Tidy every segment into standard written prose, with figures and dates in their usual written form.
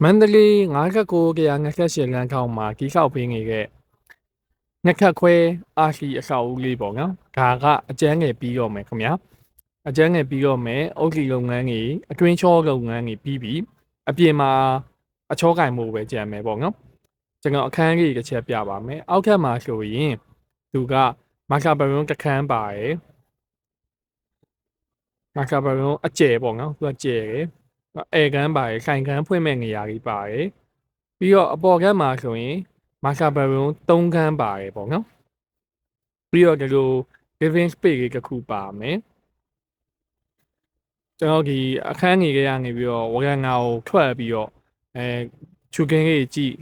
မန္တလေး59က58လမ်းခေါင်မှာကြီးခောက်ပေးနေတဲ့ငှက်ခတ်ခွဲအာရှိအဆောက်အဦလေးပေါ့နော်ဒါကအကျန်းငယ်ပြီးတော့မယ်ခင်ဗျာအကျန်းငယ်ပြီးတော့မယ်အုတ်ကြီးလုပ်ငန်းကြီးအတွင်းချောလုပ်ငန်းကြီးပြီးပြီအပြင်မှာအချောကင်မှုပဲကြံမယ်ပေါ့နော်ကျွန်တော်အခန်းကြီးတစ်ချက်ပြပါမယ်အောက်ထပ်မှာဆိုရင်သူကမာကာဘရုံတစ်ခန်းပါတယ်မာကာဘရုံအကျယ်ပေါ့နော်သူကကျယ်တယ်အဲကန်းပါတယ်ခိုင်ကန်းဖွင့်မဲ့နေရာကြီးပါတယ်ပြီးတော့အပေါ်ကန်းမှာဆိုရင်မာကာဘရုံ3ခန်းပါတယ်ပေါ့နော်ပြီးတော့ဒီလို living space လေးတစ်ခုပါမယ်ကျွန်တော်ဒီအခန်းကြီးကနေပြီးတော့ဝရန်ငါကိုထွက်ပြီးတော့ချူကင်းလေးကြည့်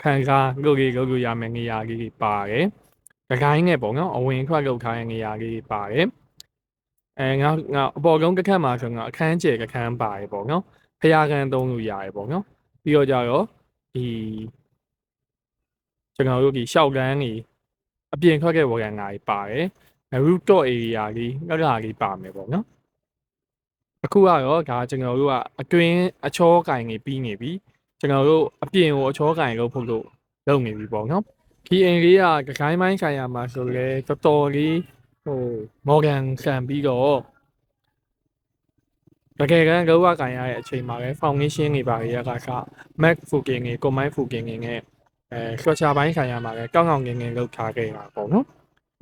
ခံစားလုပ်လို့ရမယ်နေရာလေးပါတယ်။ဒီကိုင်းနဲ့ပေါ့နော်အဝင်ထွက်လုပ်ထားတဲ့နေရာလေးပါတယ်။ငါအပေါ်ဆုံးတစ်ခါမှာဆိုတော့အခန်းကျယ်တစ်ခန်းပါတယ်ပေါ့နော်။ဖျားခန်းသုံးလို့ရတယ်ပေါ့နော်။ပြီးတော့ကြတော့ဒီကျွန်တော်တို့ဒီရှောက်လန်းကြီးအပြင်ထွက်တဲ့ဝရန်ငါကြီးပါတယ်။ rooftop area လေးအဲ့ဒါလေးပါမယ်ပေါ့နော်။အခုကတော့ဒါကျွန်တော်တို့ကအတွင်းအချောကင်ကြီးပြီးနေပြီကျွန်တော်တို့အပြင်ကိုအချောကင်လုပ်ဖို့လို့လုပ်နေပြီပေါ့နော်ဒီအိမ်လေးကဂိုင်းပိုင်းဆိုင်ရာမှာဆိုလဲတော်တော်လေးမော်ဂန်ဆန်ပြီးတော့တကယ်ကလောကကန်ရတဲ့အချိန်မှာပဲဖောင်ဒေးရှင်းတွေပါရကMac Fooking တွေ Combine Fooking တွေနဲ့Structure ပိုင်းဆိုင်ရာမှာလည်းကောင်းကောင်းငင်လုပ်ထားခဲ့တာပေါ့နော်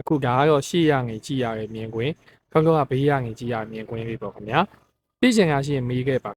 အခုဒါကတော့ရှေ့ရငင်ကြည့်ရတဲ့မြင်ကွင်းခေါက်ကဘေးရငင်ကြည့်ရမြင်ကွင်းလေးပေါ့ခင်ဗျာသိချင်တာရှိရင်မေးခဲ့ပါ